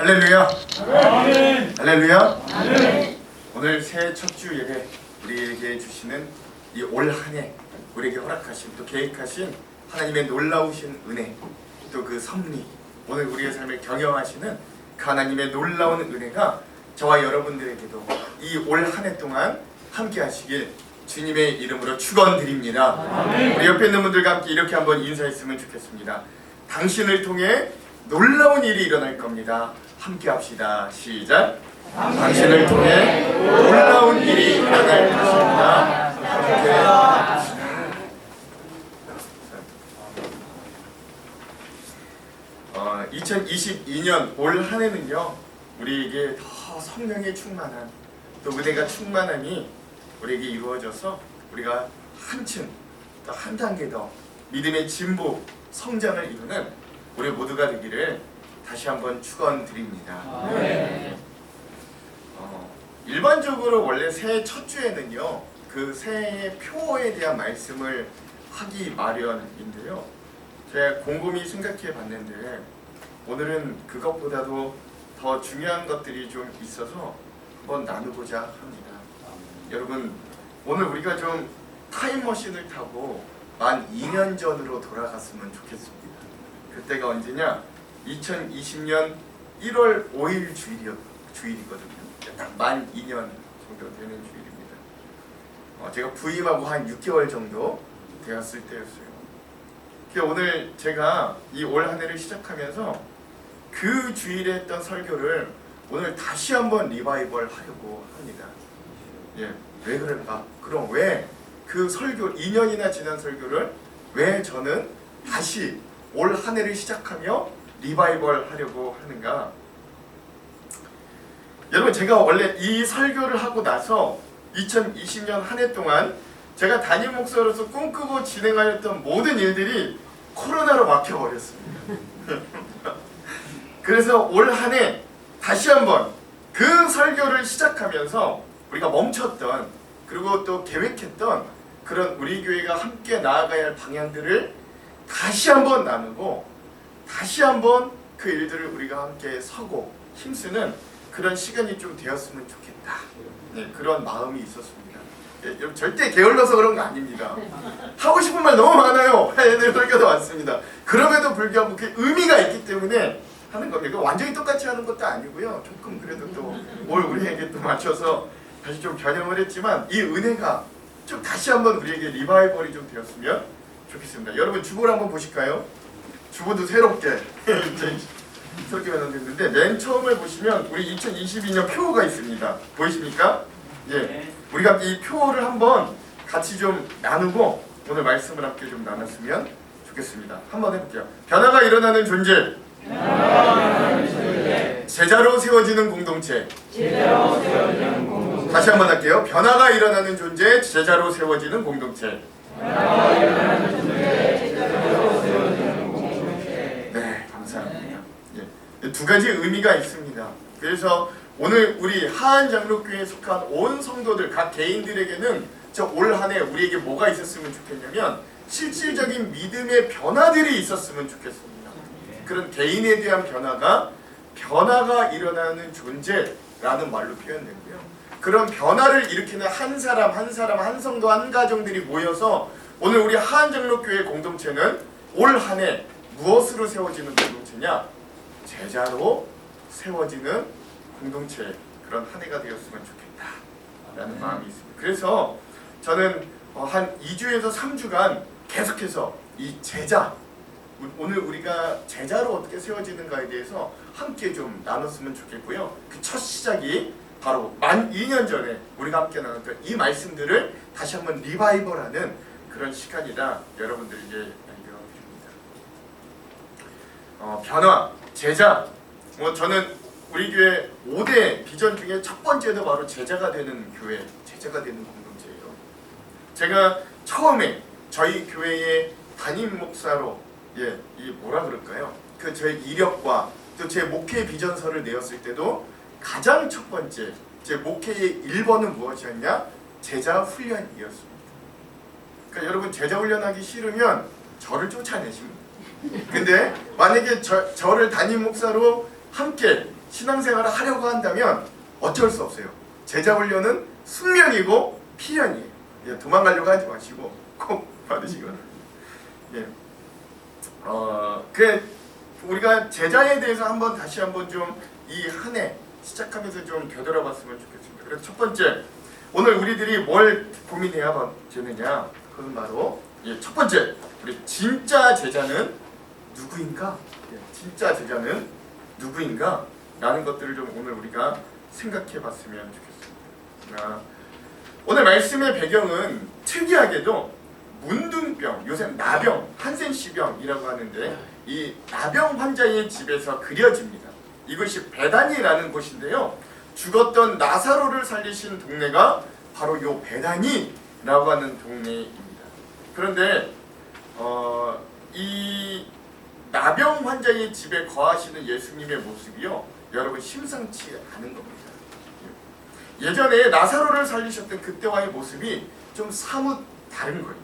할렐루야. 아멘. 할렐루야. 아멘. 오늘 새해 첫 주 예배 우리에게 주시는 이 올 한 해 우리에게 허락하신 또 계획하신 하나님의 놀라우신 은혜 또 그 섭리 오늘 우리의 삶을 경영하시는 그 하나님의 놀라운 은혜가 저와 여러분들에게도 이 올 한 해 동안 함께 하시길 주님의 이름으로 축원드립니다. 아멘. 우리 옆에 있는 분들과 함께 이렇게 한번 인사했으면 좋겠습니다. 당신을 통해 놀라운 일이 일어날 겁니다. 함께 합시다. 시작. 당신을 통해 놀라운 일이 일어날 것입니다. 함께 합시다. 2022년 올 한 해는요 우리에게 더 성령의 충만한 또 은혜가 충만함이 우리에게 이루어져서 우리가 한층 또 한 단계 더 믿음의 진보 성장을 이루는 우리 모두가 되기를 다시 한번 축원드립니다. 네. 일반적으로 원래 새해 첫 주에는요 그 새해 표에 대한 말씀을 하기 마련인데요. 제가 곰곰이 생각해 봤는데 오늘은 그것보다도 더 중요한 것들이 좀 있어서 한번 나누고자 합니다. 여러분 오늘 우리가 좀 타임머신을 타고 만 2년 전으로 돌아갔으면 좋겠습니다. 그때가 언제냐? 2020년 1월 5일 주일이거든요. 딱 만 2년 정도 되는 주일입니다. 제가 부임하고 한 6개월 정도 되었을 때였어요. 오늘 제가 이 올 한 해를 시작하면서 그 주일에 했던 설교를 오늘 다시 한번 리바이벌 하려고 합니다. 왜 그럴까? 그럼 왜 그 설교 2년이나 지난 설교를 왜 저는 다시 올 한 해를 시작하며 리바이벌 하려고 하는가? 여러분 제가 원래 이 설교를 하고 나서 2020년 한 해 동안 제가 담임 목사로서 꿈꾸고 진행하였던 모든 일들이 코로나로 막혀버렸습니다. 그래서 올 한 해 다시 한번 그 설교를 시작하면서 우리가 멈췄던 그리고 또 계획했던 그런 우리 교회가 함께 나아가야 할 방향들을 다시 한번 나누고 다시 한번 그 일들을 우리가 함께 서고 힘쓰는 그런 시간이 좀 되었으면 좋겠다. 그런 마음이 있었습니다. 여러분 절대 게을러서 그런 거 아닙니다. 하고 싶은 말 너무 많아요. 해야 될 설교도 많습니다. 그럼에도 불구하고 그 의미가 있기 때문에 하는 겁니다. 완전히 똑같이 하는 것도 아니고요. 조금 그래도 또 뭘 우리에게 또 맞춰서 다시 좀 변형을 했지만 이 은혜가 좀 다시 한번 우리에게 리바이벌이 좀 되었으면 좋겠습니다. 여러분 주보를 한번 보실까요? 주보도 새롭게 설교가 됐는데 맨 처음에 보시면 우리 2022년 표가 있습니다. 보이십니까? 우리가 이 표를 한번 같이 좀 나누고 오늘 말씀을 함께 좀 나눴으면 좋겠습니다. 한번 해볼게요. 변화가 일어나는 존재. 제자로 세워지는 공동체. 다시 한번 할게요. 변화가 일어나는 존재, 제자로 세워지는 공동체. 네, 감사합니다. 두 가지 의미가 있습니다. 그래서 오늘 우리 하안 장로교회에 속한 온 성도들 각 개인들에게는 올 한 해 우리에게 뭐가 있었으면 좋겠냐면 실질적인 믿음의 변화들이 있었으면 좋겠습니다. 그런 개인에 대한 변화가 일어나는 존재라는 말로 표현되고요. 그런 변화를 일으키는 한 사람, 한 성도, 한 가정들이 모여서 오늘 우리 하안 장로교회 공동체는 올 한 해 무엇으로 세워지는 공동체냐? 제자로 세워지는 공동체 그런 한 해가 되었으면 좋겠다라는 마음이 있습니다. 그래서 저는 한 2주에서 3주간 계속해서 이 제자 오늘 우리가 제자로 어떻게 세워지는가에 대해서 함께 좀 나눴으면 좋겠고요. 그 첫 시작이 바로 만 2년 전에 우리가 함께 나눴던 이 말씀들을 다시 한번 리바이벌하는 그런 시간이다 여러분들에게 알려드립니다. 변화, 제자 저는 우리 교회 5대 비전 중에 첫 번째도 바로 제자가 되는 교회, 제자가 되는 공동체예요. 제가 처음에 저희 교회의 담임 목사로 이 뭐라 그럴까요? 그 저의 이력과 또 제 목회 비전서를 내었을 때도 가장 첫 번째 제 목회의 1번은 무엇이었냐? 제자 훈련이었습니다. 그러니까 여러분 제자 훈련하기 싫으면 저를 쫓아내십니다. 근데 만약에 저를 담임 목사로 함께 신앙생활을 하려고 한다면 어쩔 수 없어요. 제자 훈련은 숙명이고 필연이에요. 예, 도망가려고 하지 마시고 꼭 받으시기 바랍니다. 예. 우리가 제자에 대해서 다시 한번 좀 이 한 해 시작하면서 좀 되돌아봤으면 좋겠습니다. 그래서 첫 번째, 오늘 우리들이 뭘 고민해야 되느냐? 그건 바로 첫 번째, 우리 진짜 제자는 누구인가? 진짜 제자는 누구인가? 라는 것들을 좀 오늘 우리가 생각해봤으면 좋겠습니다. 오늘 말씀의 배경은 특이하게도 문둥병, 요새 나병, 한센시병이라고 하는데 이 나병 환자의 집에서 그려집니다. 이것이 베다니라는 곳인데요. 죽었던 나사로를 살리신 동네가 바로 요 베다니라고 하는 동네입니다. 그런데 이 나병 환자의 집에 거하시는 예수님의 모습이요, 여러분 심상치 않은 겁니다. 예전에 나사로를 살리셨던 그때와의 모습이 좀 사뭇 다른 거예요.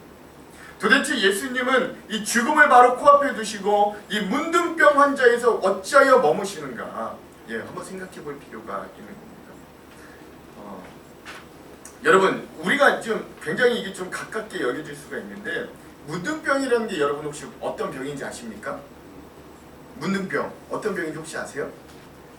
도대체 예수님은 이 죽음을 바로 코앞에 두시고 이 문둥병 환자에서 어찌하여 머무시는가? 한번 생각해 볼 필요가 있는 겁니다. 여러분, 우리가 좀 굉장히 이게 좀 가깝게 여겨질 수가 있는데, 문둥병이라는 게 여러분 혹시 어떤 병인지 아십니까? 문둥병 어떤 병인지 혹시 아세요?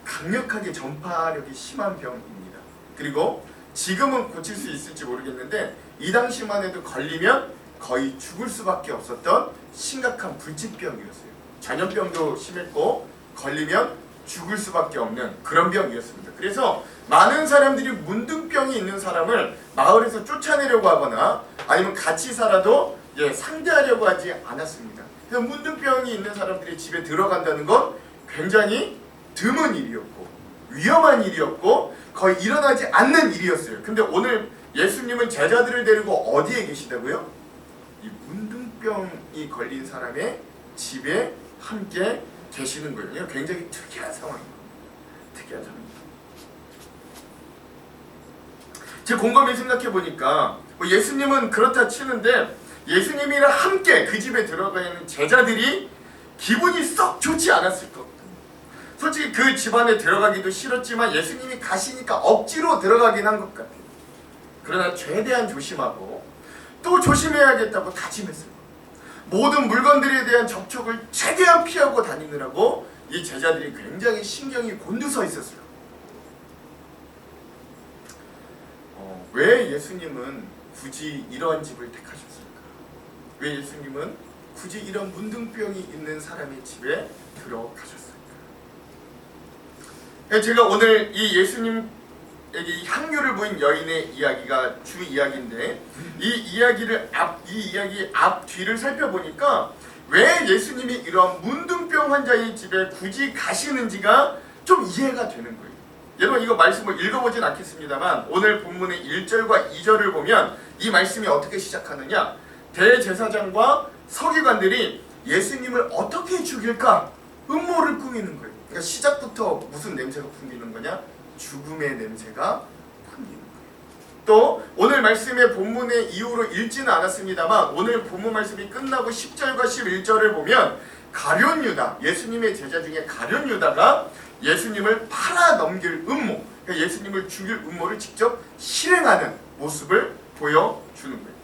강력하게 전파력이 심한 병입니다. 그리고 지금은 고칠 수 있을지 모르겠는데 이 당시만 해도 걸리면 거의 죽을 수밖에 없었던 심각한 불치병이었어요. 전염병도 심했고 걸리면 죽을 수밖에 없는 그런 병이었습니다. 그래서 많은 사람들이 문둥병이 있는 사람을 마을에서 쫓아내려고 하거나 아니면 같이 살아도 상대하려고 하지 않았습니다. 그래서 문둥병이 있는 사람들이 집에 들어간다는 건 굉장히 드문 일이었고 위험한 일이었고 거의 일어나지 않는 일이었어요. 근데 오늘 예수님은 제자들을 데리고 어디에 계시다고요? 이 문둥병이 걸린 사람의 집에 함께 계시는 거예요. 굉장히 특이한 상황입니다. 특이한 상황입니다. 제 곰곰이 생각해 보니까 예수님은 그렇다 치는데 예수님이랑 함께 그 집에 들어가 있는 제자들이 기분이 썩 좋지 않았을 것 같아요. 솔직히 그 집안에 들어가기도 싫었지만 예수님이 가시니까 억지로 들어가긴 한 것 같아요. 그러나 최대한 조심하고 또 조심해야겠다고 다짐했어요. 모든 물건들에 대한 접촉을 최대한 피하고 다니느라고 이 제자들이 굉장히 신경이 곤두서 있었어요. 왜 예수님은 굳이 이러한 집을 택하셨을까? 왜 예수님은 굳이 이런 문둥병이 있는 사람의 집에 들어가셨을까? 제가 오늘 이 예수님에게 향유를 부인 여인의 이야기가 주 이야기인데 이 이야기 앞뒤를 살펴보니까 왜 예수님이 이런 문둥병 환자의 집에 굳이 가시는지가 좀 이해가 되는 거예요. 여러분, 이거 말씀을 읽어보진 않겠습니다만 오늘 본문의 1절과 2절을 보면 이 말씀이 어떻게 시작하느냐, 대제사장과 서기관들이 예수님을 어떻게 죽일까 음모를 꾸미는 거예요. 그러니까 시작부터 무슨 냄새가 풍기는 거냐? 죽음의 냄새가 풍기는 거예요. 또 오늘 말씀의 본문의 이후로 읽지는 않았습니다만 오늘 본문 말씀이 끝나고 10절과 11절을 보면 가룟 유다, 예수님의 제자 중에 가룟 유다가 예수님을 팔아 넘길 음모, 그러니까 예수님을 죽일 음모를 직접 실행하는 모습을 보여주는 거예요.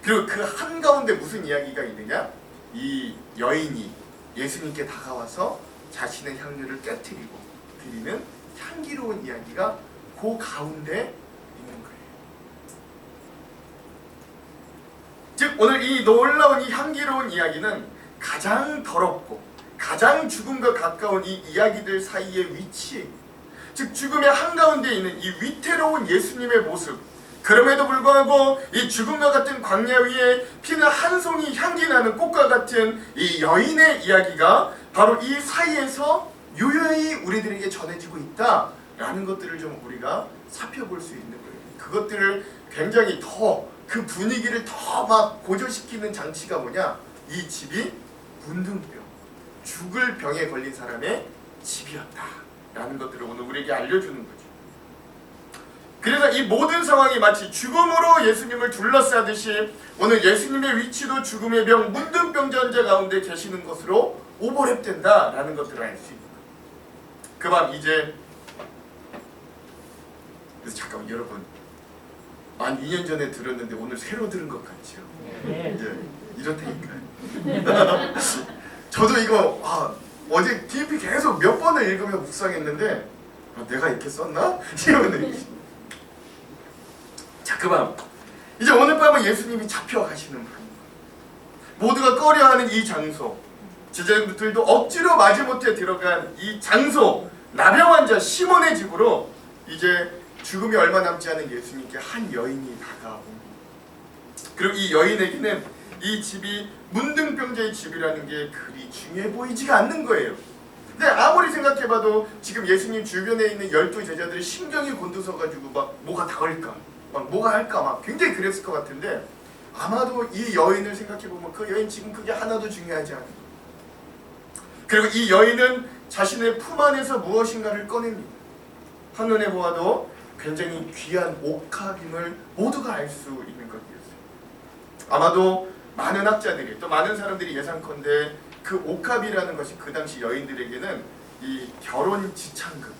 그리고 그 한가운데 무슨 이야기가 있느냐? 이 여인이 예수님께 다가와서 자신의 향유를 깨트리고 드리는 향기로운 이야기가 그 가운데 있는 거예요. 즉 오늘 이 놀라운 이 향기로운 이야기는 가장 더럽고 가장 죽음과 가까운 이 이야기들 사이의 위치, 즉 죽음의 한가운데 있는 이 위태로운 예수님의 모습, 그럼에도 불구하고 이 죽음과 같은 광야 위에 피는 한 송이 향기 나는 꽃과 같은 이 여인의 이야기가 바로 이 사이에서 유유히 우리들에게 전해지고 있다라는 것들을 좀 우리가 살펴볼 수 있는 거예요. 그것들을 굉장히 더 그 분위기를 더 막 고조시키는 장치가 뭐냐? 이 집이 문둥병, 죽을 병에 걸린 사람의 집이었다라는 것들을 오늘 우리에게 알려주는 거죠. 그래서 이 모든 상황이 마치 죽음으로 예수님을 둘러싸듯이 오늘 예수님의 위치도 죽음의 병, 문둥병자 가운데 계시는 것으로 오버랩된다라는 것들을 알 수 있는 거예요. 그 밤 이제 그래서 잠깐만 여러분 만 2년 전에 들었는데 오늘 새로 들은 것 같죠? 네. 이렇다니까요. 저도 이거 어제 DP 계속 몇 번을 읽으며 묵상했는데 내가 이렇게 썼나? 이러는 자, 그 밤 이제 오늘 밤은 예수님이 잡혀가시는 밤. 모두가 꺼려하는 이 장소, 제자들도 억지로 마지못해 들어간 이 장소, 나병 환자 시몬의 집으로 이제 죽음이 얼마 남지 않은 예수님께 한 여인이 다가옵니다. 그리고 이 여인에게는 이 집이 문둥병자의 집이라는 게 그리 중요해 보이지가 않는 거예요. 근데 아무리 생각해봐도 지금 예수님 주변에 있는 12 제자들이 신경이 곤두서가지고 막 뭐가 닿을까, 막 뭐가 할까 막 굉장히 그랬을 것 같은데 아마도 이 여인을 생각해보면 그 여인 지금 그게 하나도 중요하지 않아요. 그리고 이 여인은 자신의 품 안에서 무엇인가를 꺼냅니다. 한눈에 보아도 굉장히 귀한 옥합임을 모두가 알 수 있는 것이었어요. 아마도 많은 학자들이 또 많은 사람들이 예상컨대 그 옥합이라는 것이 그 당시 여인들에게는 이 결혼 지참금,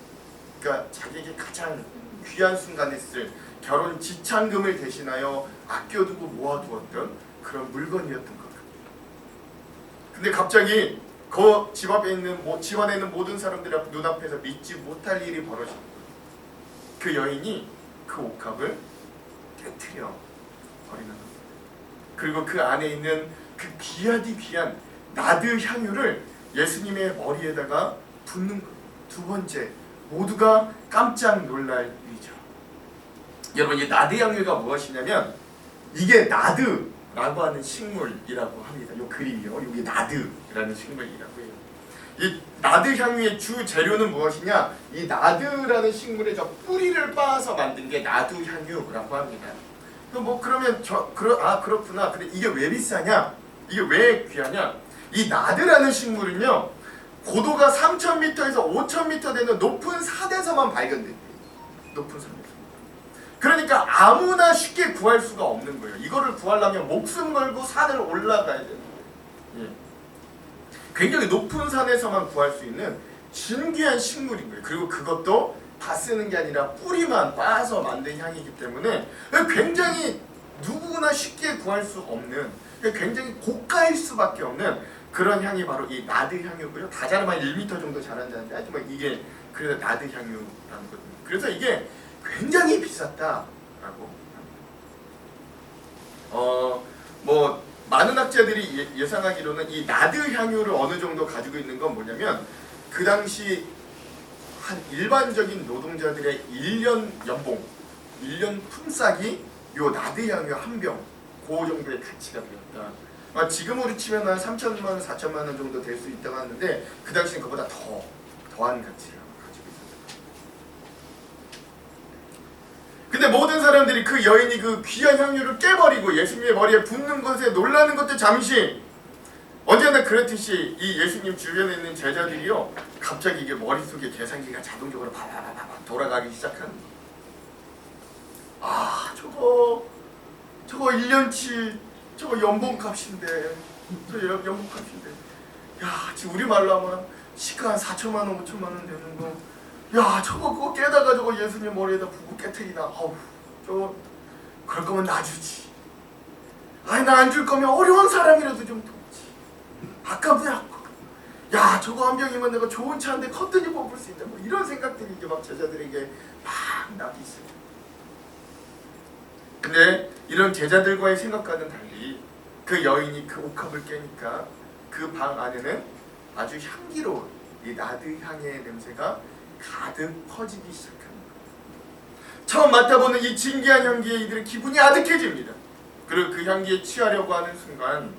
그러니까 자기에게 가장 귀한 순간에 쓸 결혼 지참금을 대신하여 아껴두고 모아두었던 그런 물건이었던 것 같아요. 근데 갑자기 그 집 앞에 있는 집 안에 있는 모든 사람들 눈앞에서 믿지 못할 일이 벌어진 거예요. 그 여인이 그 옥합을 깨트려 버리는 겁니다. 그리고 그 안에 있는 그 귀하디 귀한 나드 향유를 예수님의 머리에다가 붓는 거예요. 두 번째, 모두가 깜짝 놀랄 일이죠. 여러분, 이 나드 향유가 무엇이냐면 이게 나드라고 하는 식물이라고 합니다. 이 그림이요. 이게 나드라는 식물이라고 해요. 이 나드 향유의 주 재료는 무엇이냐? 이 나드라는 식물의 저 뿌리를 빻아서 만든 게 나드 향유라고 합니다. 그러면 그렇구나. 근데 이게 왜 비싸냐? 이게 왜 귀하냐? 이 나드라는 식물은요, 고도가 3,000m에서 5,000m 되는 높은 산에서만 발견된대요. 높은 산에서. 그러니까 아무나 쉽게 구할 수가 없는 거예요. 이거를 구하려면 목숨 걸고 산을 올라가야 되는 거예요. 예. 굉장히 높은 산에서만 구할 수 있는 진귀한 식물인 거예요. 그리고 그것도 다 쓰는 게 아니라 뿌리만 빻아서 만든 향이기 때문에 굉장히 누구나 쉽게 구할 수 없는, 굉장히 고가일 수밖에 없는 그런 향이 바로 이 나드 향유고요. 다 자라면 1m 정도 자란다는데 하지만 이게 그래서 나드 향유라는 거거든요. 그래서 이게 굉장히 비쌌다라고 합니다. 많은 학자들이 예상하기로는 이 나드 향유를 어느 정도 가지고 있는 건 뭐냐면 그 당시 한 일반적인 노동자들의 1년 연봉, 1년 품삯이 요 나드 향유 한 병, 그 정도의 가치가 되었다. 지금으로 치면 한 3천만 원, 4천만 원 정도 될 수 있다고 하는데 그 당시는 그보다 더한 가치를 가지고 있었다. 근데 모든 사람들이 그 여인이 그 귀한 향유를 깨버리고 예수님의 머리에 붓는 것에 놀라는 것도 잠시, 언제나 그렇듯이 이 예수님 주변에 있는 제자들이요, 갑자기 이게 머릿속에 계산기가 자동적으로 바바바바 돌아가기 시작하는 거예요. 저거 1년치 저거 연봉값인데, 야, 지금 우리말로 하면 시가 한 4천만 원, 5천만 원 되는 거, 야, 그거 깨다가 저거 예수님 머리에다 부고 깨트리다. 저거 그럴 거면 놔주지. 아니, 나 안 줄 거면 어려운 사람이라도 좀 돕지. 아깝냐? 야, 저거 한 병이면 내가 좋은 차 한 대 커튼이 뽑을 수 있다. 이런 생각들이 이제 막 제자들에게 막 나기 있어요. 근데 이런 제자들과의 생각과는 달리 그 여인이 그 옥합을 깨니까 그 방 안에는 아주 향기로운 이 나드 향의 냄새가 가득 퍼지기 시작합니다. 처음 맡아보는 이 진귀한 향기에 이들의 기분이 아득해집니다. 그리고 그 향기에 취하려고 하는 순간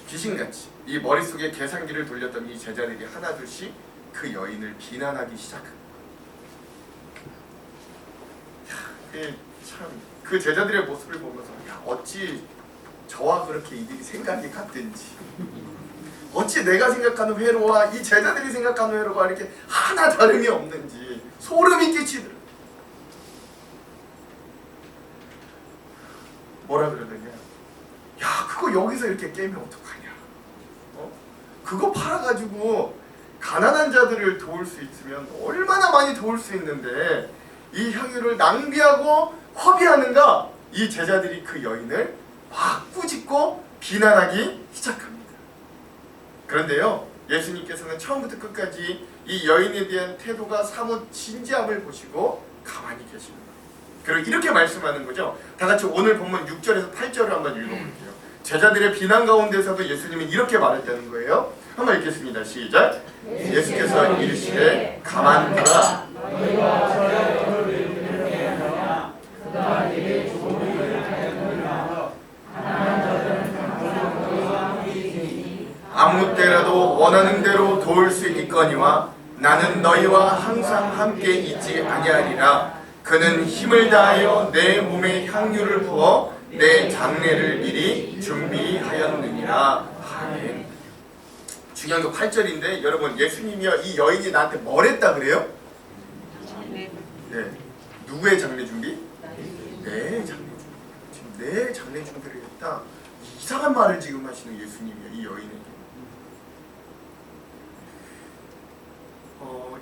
귀신같이 이 머릿속에 계산기를 돌렸던 이 제자들이 하나둘씩 그 여인을 비난하기 시작합니다. 참, 그 제자들의 모습을 보면서 어찌 저와 그렇게 이들이 생각이 같든지, 어찌 내가 생각하는 회로와 이 제자들이 생각하는 회로가 이렇게 하나 다름이 없는지 소름이 끼치더라. 뭐라 그러느냐? 야, 그거 여기서 이렇게 깨면 어떡하냐? 그거 팔아가지고 가난한 자들을 도울 수 있으면 얼마나 많이 도울 수 있는데 이 향유를 낭비하고 허비하는가? 이 제자들이 그 여인을 막 꾸짖고 비난하기 시작합니다. 그런데요, 예수님께서는 처음부터 끝까지 이 여인에 대한 태도가 사뭇 진지함을 보시고 가만히 계십니다. 그리고 이렇게 말씀하는 거죠. 다 같이 오늘 본문 6절에서 8절을 한번 읽어볼게요. 제자들의 비난 가운데서도 예수님은 이렇게 말했다는 거예요. 한번 읽겠습니다. 시작. 예수께서 이르시되 가만두라. 아무 때라도 원하는 대로 도울 수 있거니와 나는 너희와 항상 함께 있지 아니하리라. 그는 힘을 다하여 내 몸에 향유를 부어 내 장례를 미리 준비하였느니라. 아멘. 중요한 거 8절인데 여러분, 예수님이요 이 여인이 나한테 뭘 했다 그래요? 네. 누구의 장례 준비? 내 장례 준비. 지금 내 장례 준비를 했다. 이상한 말을 지금 하시는 예수님이요 이 여인에게.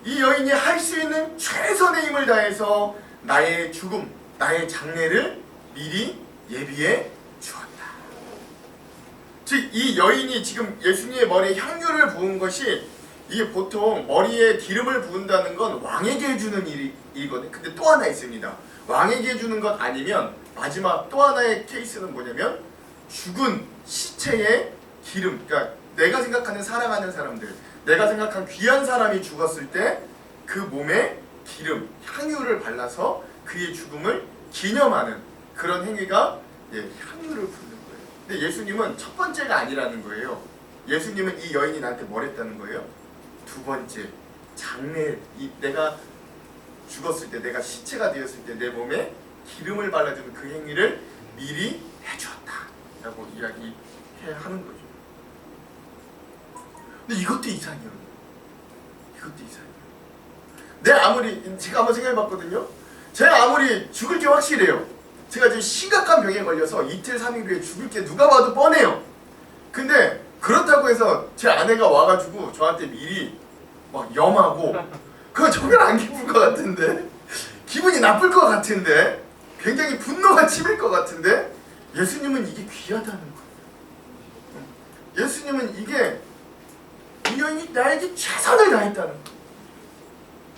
이 여인이 할 수 있는 최선의 힘을 다해서 나의 죽음, 나의 장례를 미리 예비해 주었다. 즉 이 여인이 지금 예수님의 머리에 향유를 부은 것이, 이게 보통 머리에 기름을 부은다는 건 왕에게 해주는 일이거든요. 근데 또 하나 있습니다. 왕에게 해주는 것 아니면 마지막 또 하나의 케이스는 뭐냐면 죽은 시체에 기름, 그러니까 내가 생각하는 사랑하는 사람들, 내가 생각한 귀한 사람이 죽었을 때 그 몸에 기름, 향유를 발라서 그의 죽음을 기념하는 그런 행위가 향유를 붓는 거예요. 근데 예수님은 첫 번째가 아니라는 거예요. 예수님은 이 여인이 나한테 뭘 했다는 거예요? 두 번째, 장례, 내가 죽었을 때, 내가 시체가 되었을 때 내 몸에 기름을 발라주는 그 행위를 미리 해주었다 라고 이야기하는 거죠. 근데 이것도 이상해요. 이것도 이상해요. 제가 한번 생각해봤거든요. 제가 아무리 죽을 게 확실해요. 제가 지금 심각한 병에 걸려서 이틀 3일 후에 죽을 게 누가 봐도 뻔해요. 근데 그렇다고 해서 제 아내가 와가지고 저한테 미리 막 염하고 그거 정말 안 기쁠 것 같은데, 기분이 나쁠 것 같은데, 굉장히 분노가 치밀 것 같은데, 예수님은 이게 귀하다는 거예요. 예수님은 이게 이 여인이 나에게 최선을 다했다는 거예요.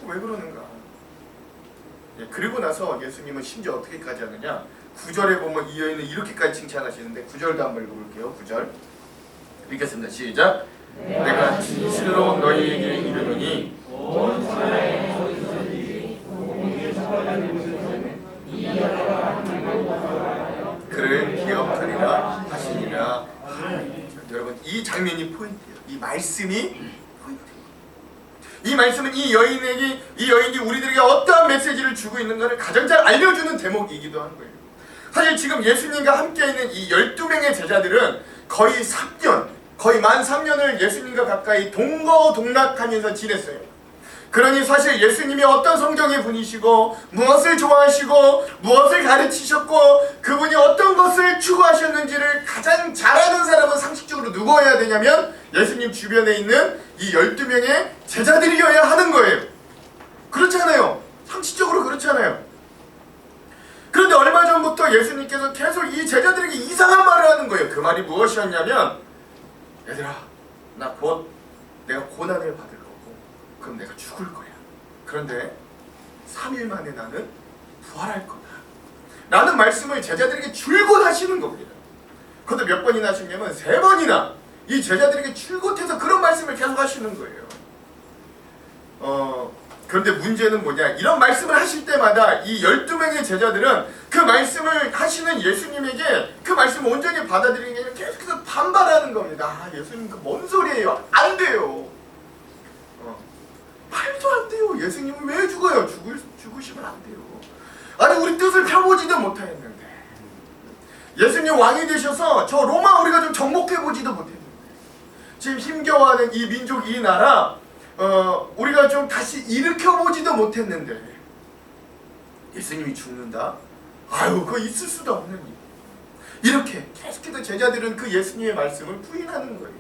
왜 그러는가? 그리고 나서 예수님은 심지어 어떻게까지 하느냐? 9절에 보면 이 여인은 이렇게까지 칭찬하시는데 9절도 한번 읽어볼게요. 9절 읽겠습니다. 시작. 내가 진실로 너희에게 이르노니 그를 기억하리라 하시니라. 여러분, 이 장면이 포인트예요. 이 말씀이 포인트예요. 이 말씀은 이 여인이 우리들에게 어떠한 메시지를 주고 있는가를 가장 잘 알려주는 대목이기도 한 거예요. 사실 지금 예수님과 함께 있는 이 12명의 제자들은 거의 3년, 거의 만 3년을 예수님과 가까이 동거동락하면서 지냈어요. 그러니 사실 예수님이 어떤 성경의 분이시고 무엇을 좋아하시고 무엇을 가르치셨고 그분이 어떤 것을 추구하셨는지를 가장 잘 아는 사람은 상식적으로 누구여야 되냐면 예수님 주변에 있는 이 12명의 제자들이어야 하는 거예요. 그렇잖아요. 상식적으로 그렇잖아요. 그런데 얼마 전부터 예수님께서 계속 이 제자들에게 이상한 말을 하는 거예요. 그 말이 무엇이었냐면, 얘들아, 나 곧 내가 고난을 받을 거고 그럼 내가 죽을 거야. 그런데 3일 만에 나는 부활할 거다 라는 말씀을 제자들에게 줄곧 하시는 겁니다. 그것도 몇 번이나 하시냐면 3번이나 이 제자들에게 줄곧 해서 그런 말씀을 계속 하시는 거예요. 그런데 문제는 뭐냐, 이런 말씀을 하실 때마다 이 12명의 제자들은 그 말씀을 하시는 예수님에게 그 말씀을 온전히 받아들이는 게 아니라 계속해서 반발하는 겁니다. 아, 예수님 그 뭔 소리예요? 안 돼요. 말도 안 돼요. 예수님은 왜 죽어요? 죽으시면 안 돼요. 아니, 우리 뜻을 펴보지도 못하였는데, 예수님 왕이 되셔서 저 로마 우리가 좀 정복해보지도 못했는데, 지금 힘겨워하는 이 민족, 이 나라 우리가 좀 다시 일으켜보지도 못했는데 예수님이 죽는다? 아유, 그거 있을 수도 없는 일. 이렇게 계속해서 제자들은 그 예수님의 말씀을 부인하는 거예요.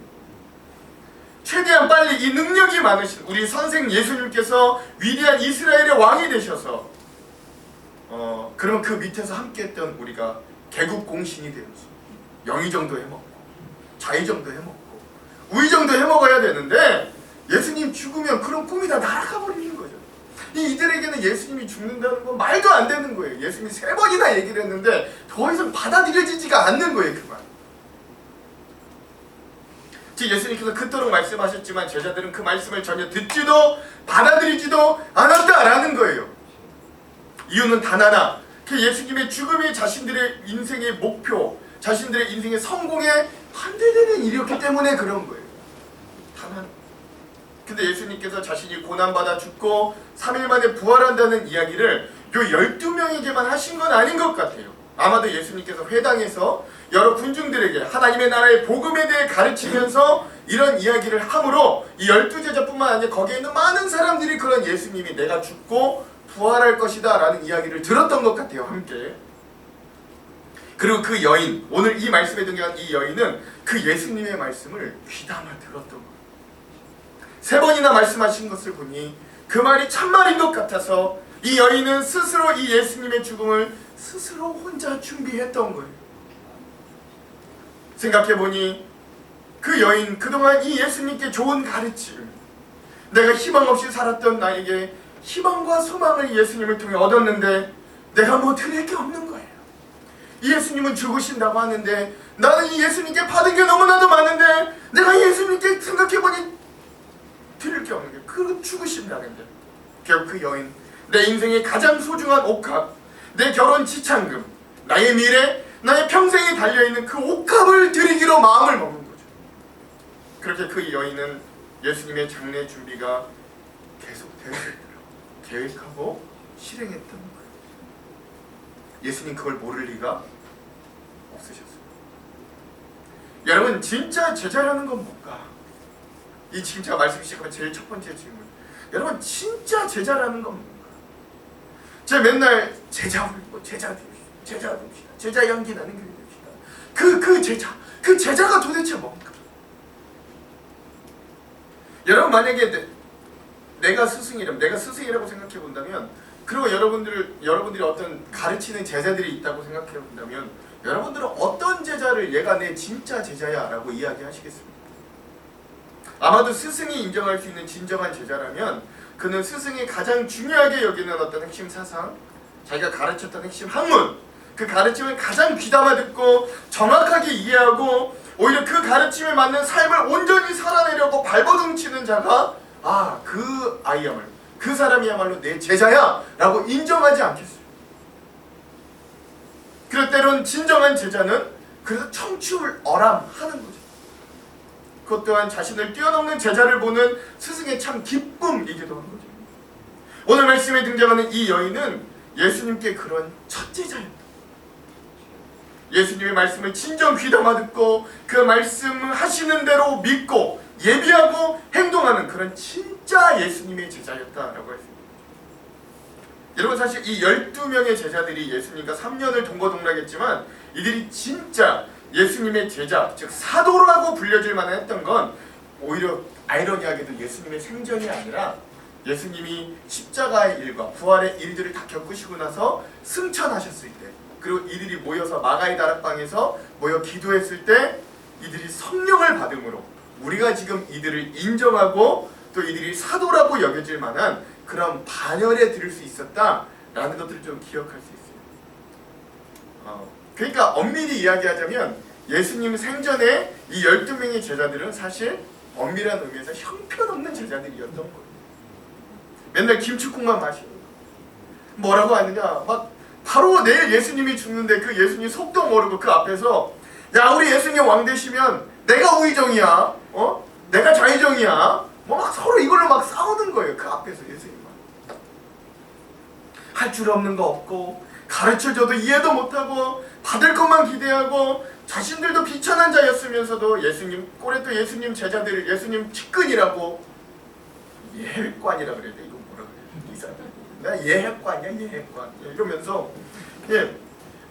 최대한 빨리 이 능력이 많으신 우리 선생 예수님께서 위대한 이스라엘의 왕이 되셔서 그러면 그 밑에서 함께했던 우리가 개국공신이 되어서 영의정도 해먹고 좌의정도 해먹고 우의정도 해먹어야 되는데 예수님 죽으면 그런 꿈이 다 날아가 버리는 거죠. 이들에게는 예수님이 죽는다는 건 말도 안 되는 거예요. 예수님이 3번이나 얘기를 했는데 더 이상 받아들여지지가 않는 거예요. 그 말. 즉 예수님께서 그토록 말씀하셨지만 제자들은 그 말씀을 전혀 듣지도 받아들이지도 않았다라는 거예요. 이유는 단 하나, 그 예수님의 죽음이 자신들의 인생의 목표, 자신들의 인생의 성공에 반대되는 일이었기 때문에 그런 거예요. 단 하나. 근데 예수님께서 자신이 고난받아 죽고 3일 만에 부활한다는 이야기를 요 12명에게만 하신 건 아닌 것 같아요. 아마도 예수님께서 회당에서 여러 군중들에게 하나님의 나라의 복음에 대해 가르치면서 이런 이야기를 함으로 이 12제자뿐만 아니라 거기에 있는 많은 사람들이 그런 예수님이 내가 죽고 부활할 것이다 라는 이야기를 들었던 것 같아요. 함께. 그리고 그 여인, 오늘 이 말씀에 등장한 이 여인은 그 예수님의 말씀을 귀담아 들었던 거예요. 3번이나 말씀하신 것을 보니 그 말이 참말인 것 같아서 이 여인은 스스로 이 예수님의 죽음을 스스로 혼자 준비했던 거예요. 생각해보니 그 여인, 그동안 이 예수님께 좋은 가르침, 내가 희망 없이 살았던 나에게 희망과 소망을 예수님을 통해 얻었는데 내가 뭐 드릴 게 없는 거예요. 이 예수님은 죽으신다고 하는데 나는 이 예수님께 받은 게 너무나도 많은데 내가 예수님께 생각해보니 드릴 게 없는 게 그 죽으신다는데 결국 그 여인, 내 인생의 가장 소중한 옥합, 내 결혼 지참금, 나의 미래, 나의 평생이 달려있는 그 옥합을 드리기로 마음을 먹는 거죠. 그렇게 그 여인은 예수님의 장례 준비가 계속 되었더라고요. 계획하고 실행했던 거예요. 예수님 그걸 모를 리가 없으셨어요. 여러분 진짜 제자라는 건 뭘까? 이 지금 제가 말씀 시작하면 제일 첫 번째 질문. 여러분 진짜 제자라는 건 뭔가? 제가 맨날 제자 울고 제자 됩시다. 제자 연기 나는 교회 됩시다. 그 제자가 도대체 뭔가? 여러분 만약에 내가 스승이라고 생각해 본다면, 그리고 여러분들이 어떤 가르치는 제자들이 있다고 생각해 본다면, 여러분들은 어떤 제자를 얘가 내 진짜 제자야 라고 이야기하시겠습니까? 아마도 스승이 인정할 수 있는 진정한 제자라면 그는 스승이 가장 중요하게 여기는 어떤 핵심 사상, 자기가 가르쳤던 핵심 학문, 그 가르침을 가장 귀담아 듣고 정확하게 이해하고 오히려 그 가르침에 맞는 삶을 온전히 살아내려고 발버둥치는 자가 그 사람이야말로 내 제자야 라고 인정하지 않겠어요. 그럴 때론 진정한 제자는 그래서 청취를 어람하는 거죠. 그것 또한 자신을 뛰어넘는 제자를 보는 스승의 참 기쁨이기도 한 거죠. 오늘 말씀에 등장하는 이 여인은 예수님께 그런 첫 제자였다. 예수님의 말씀을 진정 귀담아 듣고 그 말씀을 하시는 대로 믿고 예비하고 행동하는 그런 진짜 예수님의 제자였다라고 할 수 있습니다. 여러분 사실 이 12명의 제자들이 예수님과 3년을 동거동락했지만 이들이 진짜 예수님의 제자, 즉 사도라고 불려질 만했던 건 오히려 아이러니하게도 예수님의 생전이 아니라 예수님이 십자가의 일과 부활의 일들을 다 겪으시고 나서 승천하셨을 때, 그리고 이들이 모여서 마가의 다락방에서 모여 기도했을 때 이들이 성령을 받음으로 우리가 지금 이들을 인정하고 또 이들이 사도라고 여겨질 만한 그런 반열에 들을 수 있었다라는 것들을 좀 기억할 수 있어요. 그러니까 엄밀히 이야기하자면 예수님 생전에 이 12명의 제자들은 사실 엄밀한 의미에서 형편없는 제자들이었던 거예요. 맨날 김치국만 마시고 뭐라고 하느냐, 막 바로 내일 예수님이 죽는데 그 예수님 속도 모르고 그 앞에서 야 우리 예수님 왕 되시면 내가 우의정이야, 내가 좌의정이야, 뭐 막 서로 이걸로 막 싸우는 거예요. 그 앞에서 예수님만 할 줄 없는 거 없고 가르쳐줘도 이해도 못하고 받을 것만 기대하고 자신들도 비천한 자였으면서도 예수님 꼴에 또 예수님 제자들을 예수님 측근이라고 예핵관이라 그래야 돼. 이거 뭐라 그래? 이 사람 나 예핵관이야 예핵관 이러면서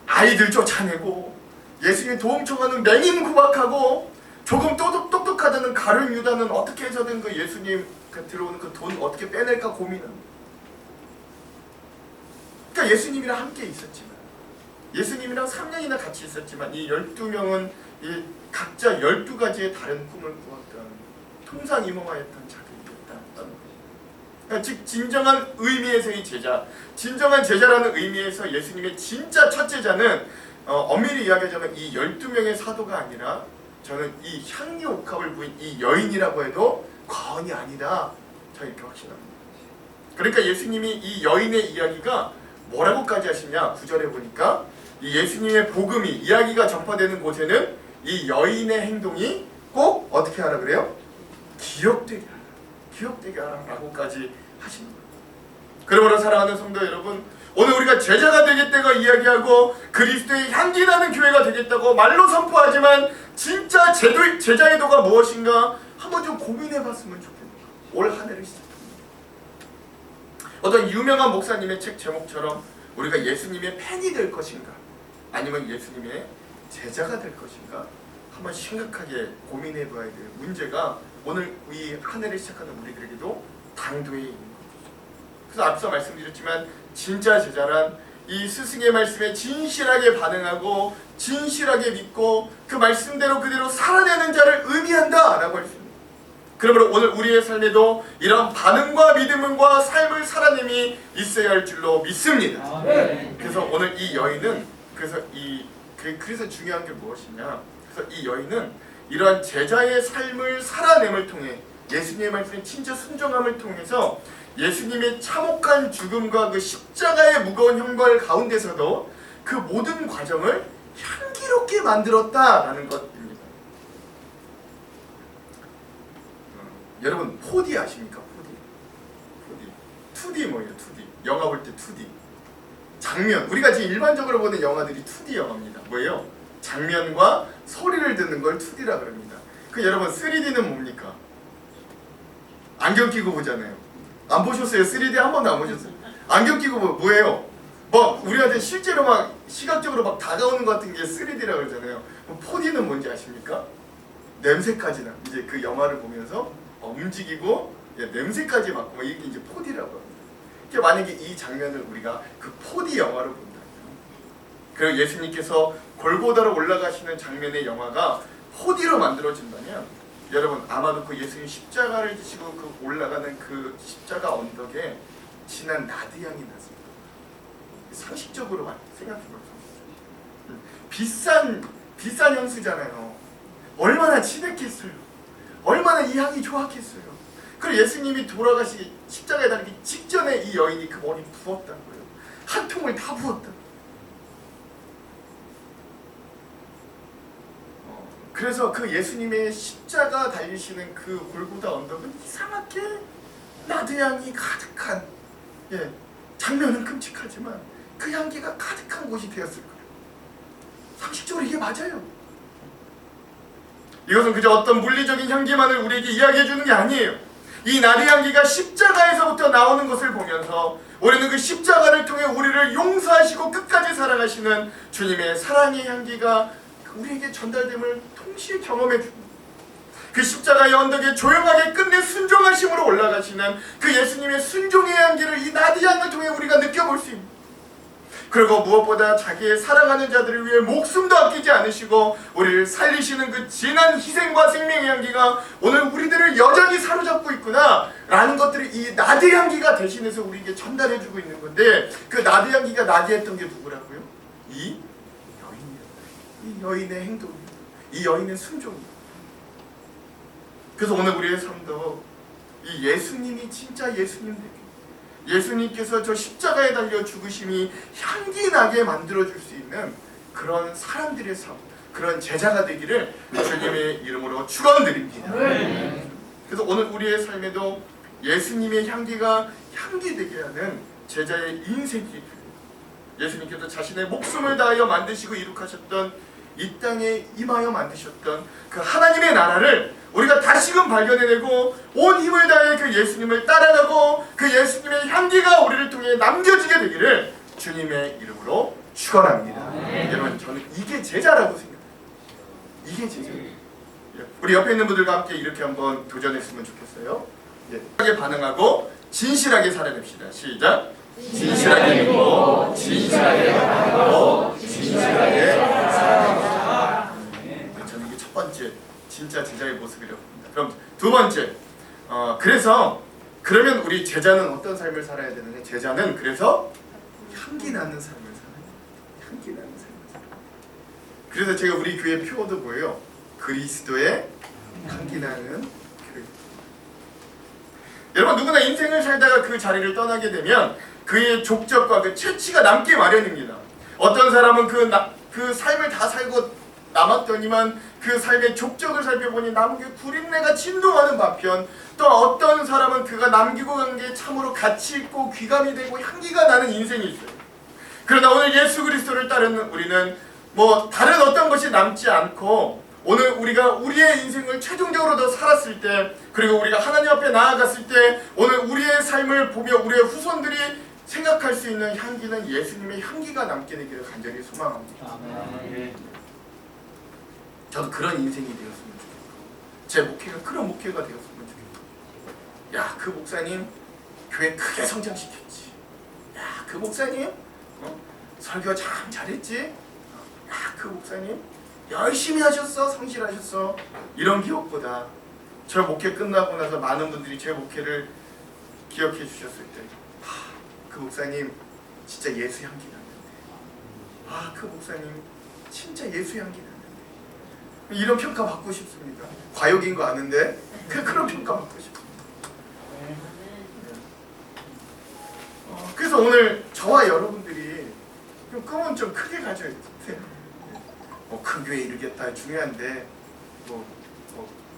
아이들 쫓아내고 예수님 도움 청하는 맹인 구박하고 조금 똑똑하다 사랑하는 가룟 유다는 어떻게 해서든 그 예수님 들어오는 그 돈 어떻게 빼낼까 고민합니다. 그러니까 예수님이랑 함께 있었지만, 예수님이랑 3년이나 같이 있었지만 이 12명은 이 각자 12가지의 다른 꿈을 꾸었던 통상이몽하였던 자들이었다는 거죠. 그러니까 즉 진정한 의미에서의 제자, 진정한 제자라는 의미에서 예수님의 진짜 첫 제자는 엄밀히 이야기하자면 이 12명의 사도가 아니라 저는 이 향유 옥합을 부인 이 여인이라고 해도 과언이 아니다. 저는 이렇게 확신합니다. 그러니까 예수님이 이 여인의 이야기가 뭐라고까지 하시냐, 9절에 보니까 이 예수님의 복음이 이야기가 전파되는 곳에는 이 여인의 행동이 꼭 어떻게 하라 그래요? 기억되게 하라, 기억되게 하라라고까지 하시는 거예요. 그러므로 사랑하는 성도 여러분, 오늘 우리가 제자가 되겠다고 이야기하고 그리스도의 향기 나는 교회가 되겠다고 말로 선포하지만 진짜 제자의 도가 무엇인가 한번 좀 고민해봤으면 좋겠네요. 올 한 해를 시작합니다. 어떤 유명한 목사님의 책 제목처럼 우리가 예수님의 팬이 될 것인가 아니면 예수님의 제자가 될 것인가 한번 심각하게 고민해봐야 될 문제가 오늘 이 한 해를 시작하는 우리들에게도 당도에 있는 거죠. 그래서 앞서 말씀드렸지만 진짜 제자란 이 스승의 말씀에 진실하게 반응하고 진실하게 믿고 그 말씀대로 그대로 살아내는 자를 의미한다 라고 할 수 있습니다. 그러므로 오늘 우리의 삶에도 이런 반응과 믿음과 삶을 살아냄이 있어야 할 줄로 믿습니다. 그래서 오늘 이 여인은 그래서 중요한 게 무엇이냐, 그래서 이 여인은 이러한 제자의 삶을 살아냄을 통해 예수님의 말씀에 진짜 순종함을 통해서 예수님의 참혹한 죽음과 그 십자가의 무거운 형벌 가운데서도 그 모든 과정을 향기롭게 만들었다라는 것입니다. 여러분 4D 아십니까? 4D. 2D 뭐예요? 2D. 영화 볼 때 2D. 장면. 우리가 지금 일반적으로 보는 영화들이 2D 영화입니다. 뭐예요? 장면과 소리를 듣는 걸 2D라 그럽니다. 그 여러분 3D는 뭡니까? 안경 끼고 보잖아요. 안 보셨어요? 3D 한 번도 안 보셨어요? 안경 끼고 뭐예요? 막 우리한테 실제로 막 시각적으로 막 다가오는 것 같은 게 3D라 그러잖아요. 4D는 뭔지 아십니까? 냄새까지나 이제 그 영화를 보면서 움직이고 냄새까지 맡고 이게 이제 4D라고 합니다. 그러니까 만약에 이 장면을 우리가 그 4D 영화로 본다. 그리고 예수님께서 골고다로 올라가시는 장면의 영화가 4D로 만들어진다면 여러분 아마도 그 예수님 십자가를 지시고 그 올라가는 그 십자가 언덕에 진한 나드향이 났습니다. 상식적으로 생각해보세요. 비싼 향수잖아요. 얼마나 진했겠어요. 얼마나 이 향이 좋았겠어요. 그리고 예수님이 돌아가시 십자가에 달리기 직전에 이 여인이 그 머리 부었다는 거예요. 한 통을 다 부었다. 그래서 그 예수님의 십자가 달리시는 그 골고다 언덕은 이상하게 나드향이 가득한, 장면은 끔찍하지만 그 향기가 가득한 곳이 되었을 거예요. 상식적으로 이게 맞아요. 이것은 그저 어떤 물리적인 향기만을 우리에게 이야기해 주는 게 아니에요. 이 나드향기가 십자가에서부터 나오는 것을 보면서 우리는 그 십자가를 통해 우리를 용서하시고 끝까지 사랑하시는 주님의 사랑의 향기가 우리에게 전달됨을 동시에 경험해 줍니다. 그 십자가의 언덕에 조용하게 끝내 순종하심으로 올라가시는 그 예수님의 순종의 향기를 이 나드향을 통해 우리가 느껴볼 수 있습니다. 그리고 무엇보다 자기의 사랑하는 자들을 위해 목숨도 아끼지 않으시고 우리를 살리시는 그 진한 희생과 생명의 향기가 오늘 우리들을 여전히 사로잡고 있구나 라는 것들을 이 나드향기가 대신해서 우리에게 전달해주고 있는 건데, 그 나드향기가 나게 했던 게 누구라고요? 이 여인의 행동입니다. 이 여인의 순종입니다. 그래서 오늘 우리의 삶도 이 예수님이 진짜 예수님 되게, 예수님께서 저 십자가에 달려 죽으심이 향기나게 만들어줄 수 있는 그런 사람들의 삶, 그런 제자가 되기를 주님의 이름으로 축원드립니다. 그래서 오늘 우리의 삶에도 예수님의 향기가 향기되게 하는 제자의 인생이 필요해요. 예수님께서 자신의 목숨을 다하여 만드시고 이룩하셨던 이 땅에 임하여 만드셨던 그 하나님의 나라를 우리가 다시금 발견해내고 온 힘을 다해 그 예수님을 따라가고 그 예수님의 향기가 우리를 통해 남겨지게 되기를 주님의 이름으로 축원합니다. 여러분 저는 이게 제자라고 생각해요. 이게 제자예요. 우리 옆에 있는 분들과 함께 이렇게 한번 도전했으면 좋겠어요. 하게 반응하고 진실하게 살아냅시다. 시작. 진실하게 믿고 진실하게 반응하고 진실하게 살아냅시다. 저는 이게 첫 번째 진짜 제자의 모습이라고 봅니다. 그럼 두 번째, 그러면 우리 제자는 어떤 삶을 살아야 되느냐? 제자는 그래서 향기 나는 삶을 살아요. 향기 나는 삶을 살아요. 그래서 제가 우리 교회 표어도 뭐예요? 그리스도의 향기 나는 교회. 여러분 누구나 인생을 살다가 그 자리를 떠나게 되면 그의 족적과 그 채취가 남기 마련입니다. 어떤 사람은 그 삶을 다 살고 남았더니만 그 삶의 족적을 살펴보니 남은 게 구린내가 진동하는 반편, 또 어떤 사람은 그가 남기고 간 게 참으로 가치 있고 귀감이 되고 향기가 나는 인생이 있어요. 그러나 오늘 예수 그리스도를 따르는 우리는 다른 어떤 것이 남지 않고 오늘 우리가 우리의 인생을 최종적으로 더 살았을 때, 그리고 우리가 하나님 앞에 나아갔을 때 오늘 우리의 삶을 보며 우리의 후손들이 생각할 수 있는 향기는 예수님의 향기가 남게 되기를 간절히 소망합니다. 저도 그런 인생이 되었으면 좋겠고 제 목회가 그런 목회가 되었으면 좋겠고, 야, 그 목사님 교회 크게 성장시켰지. 야, 그 목사님 설교 참 잘했지. 야, 그 목사님 열심히 하셨어, 성실하셨어. 이런 기억보다 저 목회 끝나고 나서 많은 분들이 제 목회를 기억해 주셨을 때, 그 목사님 진짜 예수 향기 났는데, 그 목사님 진짜 예수 향기 났는데, 이런 평가 받고 싶습니다. 과욕인 거 아는데 그런 평가 받고 싶습니다. 그래서 오늘 저와 여러분들이 좀 꿈은 좀 크게 가져야 돼요. 큰 교회 이루겠다 중요한데,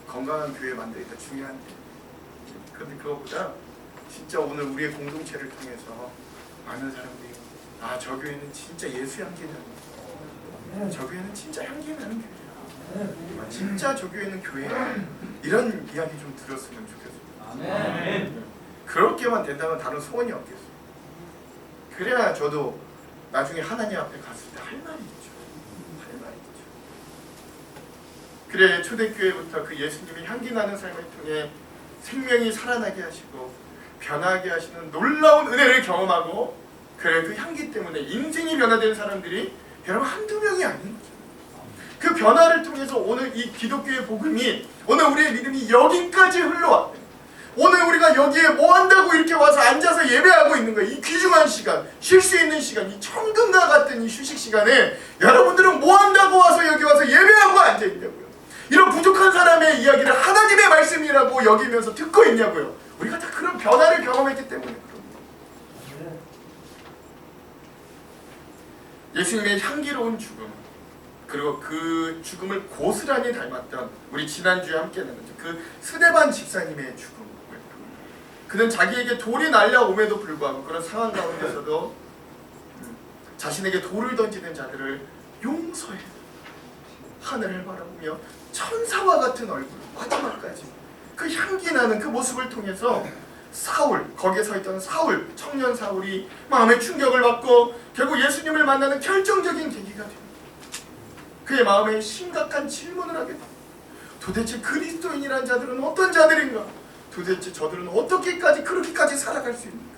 건강한 교회 만들겠다 중요한데, 그런데 그거보다 진짜 오늘 우리의 공동체를 통해서 많은 사람들이 저 교회는 진짜 예수 향기 나는, 저 교회는 진짜 향기 나는 교회야, 진짜 저 교회는 교회야, 이런 이야기 좀 들었으면 좋겠습니다. 그렇게만 된다면 다른 소원이 없겠어요. 그래야 저도 나중에 하나님 앞에 갔을 때 할 말이 있죠. 할 말이 있죠. 그래, 초대교회부터 그 예수님의 향기 나는 삶을 통해 생명이 살아나게 하시고 변하게 하시는 놀라운 은혜를 경험하고, 그래, 그 향기 때문에 인생이 변화된 사람들이 여러분 한두 명이 아닌 거죠. 그 변화를 통해서 오늘 이 기독교의 복음이, 오늘 우리의 믿음이 여기까지 흘러왔대요. 오늘 우리가 여기에 뭐 한다고 이렇게 와서 앉아서 예배하고 있는 거예요. 이 귀중한 시간, 쉴 수 있는 시간, 이 천금과 같은 이 휴식 시간에 여러분들은 뭐 한다고 와서 여기 와서 예배하고 앉아 있냐고요. 이런 부족한 사람의 이야기를 하나님의 말씀이라고 여기면서 듣고 있냐고요. 우리가 다 그런 변화를 경험했기 때문에 그런 거예요. 예수님의 향기로운 죽음, 그리고 그 죽음을 고스란히 닮았던 우리 지난주에 함께 나눴죠. 그 스데반 집사님의 죽음. 그는 자기에게 돌이 날려옴에도 불구하고 그런 상황 가운데서도 자신에게 돌을 던지는 자들을 용서해 하늘을 바라보며 천사와 같은 얼굴, 마지막까지 그 향기 나는 그 모습을 통해서 사울, 거기에 서 있던 사울, 청년 사울이 마음의 충격을 받고 결국 예수님을 만나는 결정적인 계기가 됩니다. 그의 마음에 심각한 질문을 하게 됩니다. 도대체 그리스도인이라는 자들은 어떤 자들인가? 도대체 저들은 어떻게까지 그렇게까지 살아갈 수 있는가?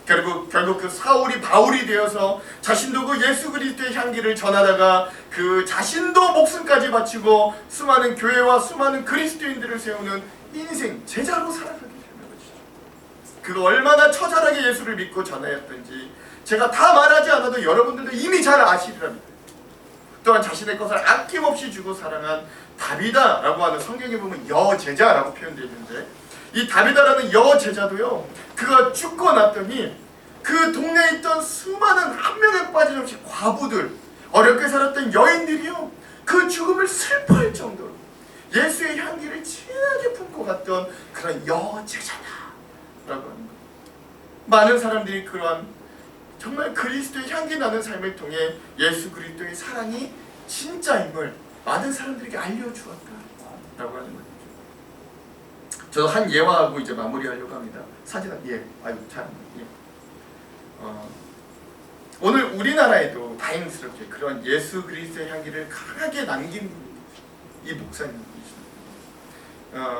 결국 그 사울이 바울이 되어서 자신도 그 예수 그리스도의 향기를 전하다가 그 자신도 목숨까지 바치고 수많은 교회와 수많은 그리스도인들을 세우는 인생 제자로 살아가게 되는 것이죠. 그가 얼마나 처절하게 예수를 믿고 전하였던지 제가 다 말하지 않아도 여러분들도 이미 잘 아시리랍니다. 또한 자신의 것을 아낌없이 주고 사랑한 다비다라고 하는, 성경에 보면 여제자라고 표현되어 있는데, 이 다비다라는 여제자도요, 그가 죽고 났더니 그 동네에 있던 수많은 한 명에 빠짐없이 과부들, 어렵게 살았던 여인들이요, 그 죽음을 슬퍼할 정도로 예수의 향기를 진하게 품고 갔던 그런 여제자다라고 하는 거예요. 많은 사람들이 그러한 정말 그리스도의 향기 나는 삶을 통해 예수 그리스도의 사랑이 진짜임을 많은 사람들에게 알려주었다라고 하는 거죠. 저도 한 예화하고 이제 마무리하려고 합니다. 사진 오늘 우리나라에도 다행스럽게 그런 예수 그리스도의 향기를 강하게 남긴 분이 계십니다. 이 목사님이십니다.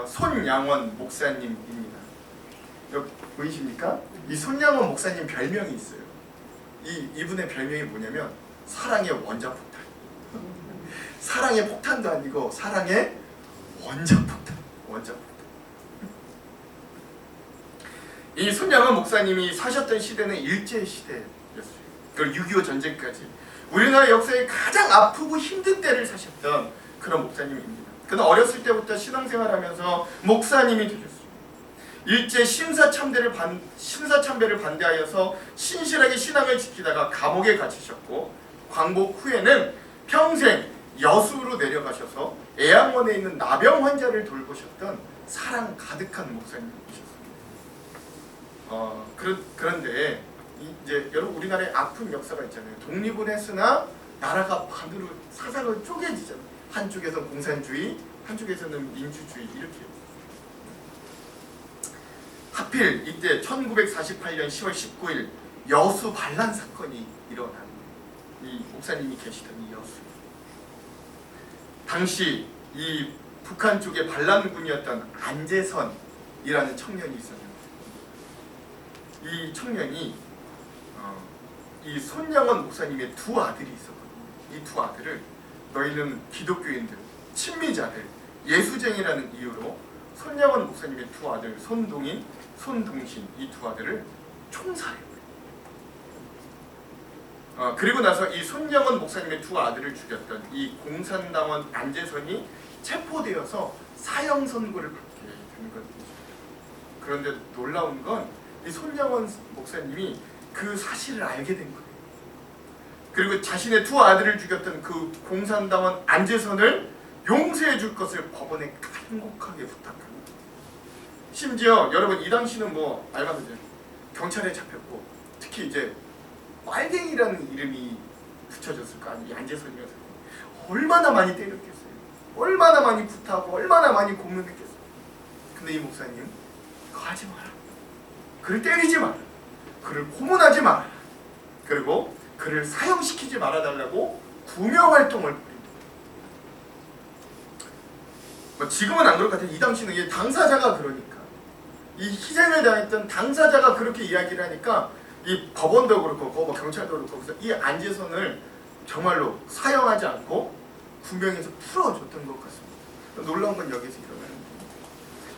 손양원 목사님입니다. 여기 보이십니까? 이 손양원 목사님 별명이 있어요. 이분의 별명이 뭐냐면 사랑의 원자폭탄. 사랑의 폭탄도 아니고 사랑의 원자폭탄. 이 손양원 목사님이 사셨던 시대는 일제시대였어요. 그리고 6.25 전쟁까지 우리나라 역사에 가장 아프고 힘든 때를 사셨던 그런 목사님입니다. 그는 어렸을 때부터 신앙생활하면서 목사님이 되셨어요. 일제 신사참배를 반대하여서 신실하게 신앙을 지키다가 감옥에 갇히셨고, 광복 후에는 평생 여수로 내려가셔서 애양원에 있는 나병 환자를 돌보셨던 사랑 가득한 목사님이셨습니다. 그런데 이제 여러분, 우리나라에 아픈 역사가 있잖아요. 독립은 했으나 나라가 반으로 사사로 쪼개지잖아요. 한쪽에서는 공산주의, 한쪽에서는 민주주의, 이렇게. 하필 이때 1948년 10월 19일 여수 반란 사건이 일어난, 이 목사님이 계시던 이 여수. 당시 이 북한 쪽의 반란군이었던 안재선이라는 청년이 있었는데, 이 청년이 이 손양원 목사님의 두 아들이 있었거든요. 이 두 아들을 너희는 기독교인들, 친미자들, 예수쟁이라는 이유로 손양원 목사님의 두 아들 손동인, 손동신, 이 두 아들을 총살해요. 그리고 나서 이 손양원 목사님의 두 아들을 죽였던 이 공산당원 안재선이 체포되어서 사형 선고를 받게 되는 거죠. 그런데 놀라운 건 이 손양원 목사님이 그 사실을 알게 된 거예요. 그리고 자신의 두 아들을 죽였던 그 공산당원 안재선을 용서해 줄 것을 법원에 간곡하게 부탁합니다. 심지어 여러분, 이 당시는 뭐 알바는데 경찰에 잡혔고, 특히 이제 빨갱이라는 이름이 붙여졌을 거 아니에요. 안재선이어서 얼마나 많이 때렸겠어요. 얼마나 많이 구타하고 얼마나 많이 고문했겠어요. 근데 이 목사님, 그거 하지 마라. 그를 때리지 마라. 그를 고문하지 마라. 그리고 그를 사형시키지 말아달라고 구명활동을 벌입니다. 지금은 안 그럴 것 같아요. 이 당시는 이 당사자가 그러니까, 이 희생을 당했던 당사자가 그렇게 이야기를 하니까 이 법원도 그렇고 경찰도 그렇고, 그래서 이 안재선을 정말로 사형하지 않고 구명해서 풀어줬던 것 같습니다. 놀라운 건 여기서 일어나는 거예요.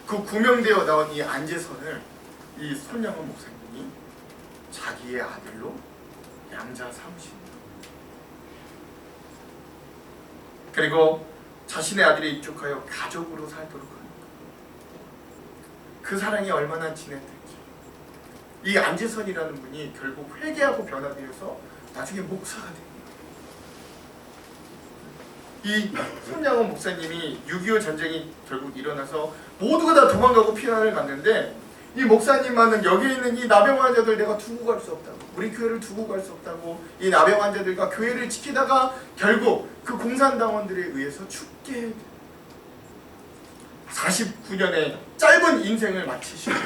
그 구명되어 나온 이 안재선을 이 손양원 목사님이 자기의 아들로 양자 삼으십니다. 그리고 자신의 아들이 입족하여 가족으로 살도록 합니다. 그 사랑이 얼마나 진했든지 이 안재선이라는 분이 결국 회개하고 변화되어서 나중에 목사가 됩니다. 이 손양원 목사님이 6.25 전쟁이 결국 일어나서 모두가 다 도망가고 피난을 갔는데, 이 목사님만은 여기 있는 이 나병 환자들 내가 두고 갈 수 없다고, 우리 교회를 두고 갈 수 없다고 이 나병 환자들과 교회를 지키다가 결국 그 공산당원들에 의해서 죽게 돼요. 49년의 짧은 인생을 마치시고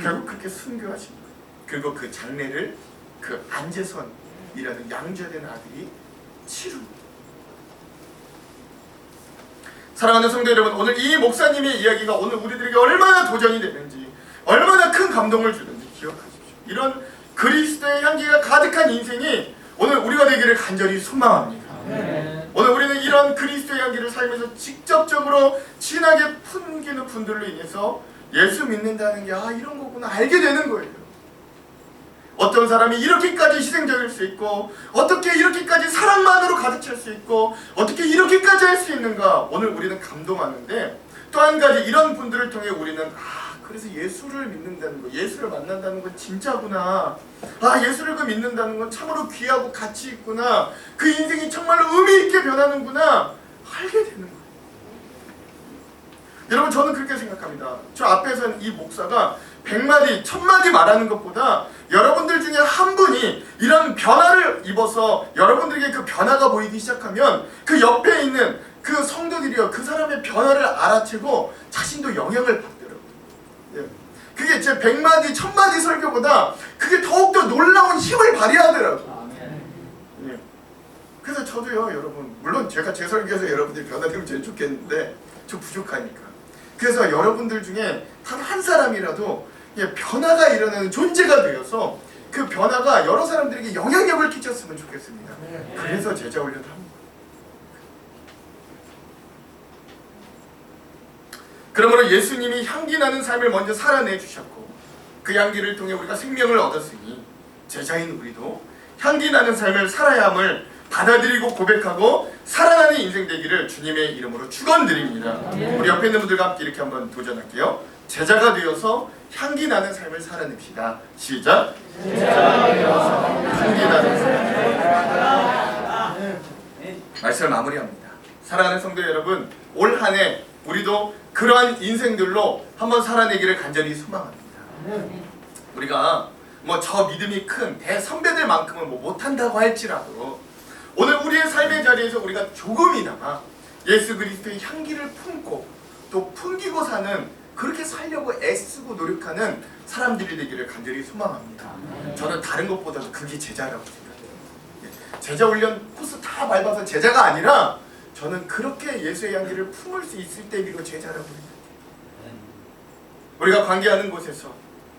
결국 그렇게 순교하십니다. 그리고 그 장례를 그 안재선이라는 양자된 아들이 치릅니다. 사랑하는 성도 여러분, 오늘 이 목사님의 이야기가 오늘 우리들에게 얼마나 도전이 되는지, 얼마나 큰 감동을 주는지 기억하십시오. 이런 그리스도의 향기가 가득한 인생이 오늘 우리가 되기를 간절히 소망합니다. 오늘 우리는 이런 그리스도의 향기를 살면서 직접적으로 진하게 풍기는 분들로 인해서 예수 믿는다는 게 이런 거구나 알게 되는 거예요. 어떤 사람이 이렇게까지 희생적일 수 있고, 어떻게 이렇게까지 사랑만으로 가득 찰 수 있고, 어떻게 이렇게까지 할 수 있는가, 오늘 우리는 감동하는데, 또 한 가지 이런 분들을 통해 우리는 그래서 예수를 믿는다는 거, 예수를 만난다는 건 진짜구나, 예수를 믿는다는 건 참으로 귀하고 가치 있구나, 그 인생이 정말로 의미 있게 변하는구나 알게 되는 거예요. 여러분, 저는 그렇게 생각합니다. 저 앞에서는 이 목사가 100마디, 1000마디 말하는 것보다 여러분들 중에 한 분이 이런 변화를 입어서 여러분들에게 그 변화가 보이기 시작하면 그 옆에 있는 그 성도들이요, 그 사람의 변화를 알아채고 자신도 영향을 받더라고요. 그게 제 100마디, 1000마디 설교보다 그게 더욱더 놀라운 힘을 발휘하더라고요. 그래서 저도요, 여러분, 물론 제가 제 설교에서 여러분들이 변화되면 제일 좋겠는데 좀 부족하니까. 그래서 여러분들 중에 단 한 사람이라도 변화가 일어나는 존재가 되어서 그 변화가 여러 사람들에게 영향력을 끼쳤으면 좋겠습니다. 그래서 제자 훈련을 합니다. 그러므로 예수님이 향기 나는 삶을 먼저 살아내 주셨고 그 향기를 통해 우리가 생명을 얻었으니 제자인 우리도 향기 나는 삶을 살아야 함을 받아들이고 고백하고 살아나는 인생 되기를 주님의 이름으로 축원드립니다. 우리 옆에 있는 분들과 함께 이렇게 한번 도전할게요. 제자가 되어서 향기 나는 삶을 살아냅시다. 시작. 제자가 되어서 향기 나는 삶. 말씀을 마무리합니다. 사랑하는 성도 여러분, 올 한 해 우리도 그러한 인생들로 한번 살아내기를 간절히 소망합니다. 우리가 뭐 저 믿음이 큰 대선배들만큼은 뭐 못한다고 할지라도 오늘 우리의 삶의 자리에서 우리가 조금이나마 예수 그리스도의 향기를 품고 또 풍기고 사는, 그렇게 살려고 애쓰고 노력하는 사람들이 되기를 간절히 소망합니다. 저는 다른 것보다도 그게 제자라고 생각해요. 제자 훈련 코스 다 밟아서 제자가 아니라 저는 그렇게 예수의 향기를 품을 수 있을 때 비로 제자라고 생각해요. 우리가 관계하는 곳에서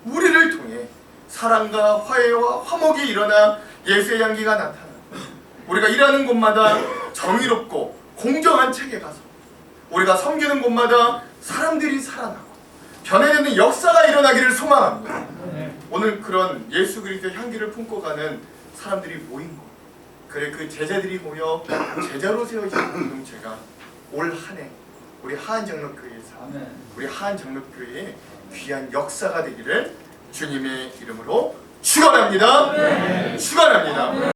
우리를 통해 사랑과 화해와 화목이 일어나 예수의 향기가 나타나고, 우리가 일하는 곳마다 정의롭고 공정한 책에 가서 우리가 섬기는 곳마다 사람들이 살아나고 변해되는 역사가 일어나기를 소망합니다. 오늘 그런 예수 그리스도의 향기를 품고 가는 사람들이 모인 곳, 그래 그 제자들이 모여 제자로 세워진 공동체가 올 한 해 우리 하안장로교회에서 우리 하안장로교회의 귀한 역사가 되기를 주님의 이름으로 축원합니다. 축원합니다.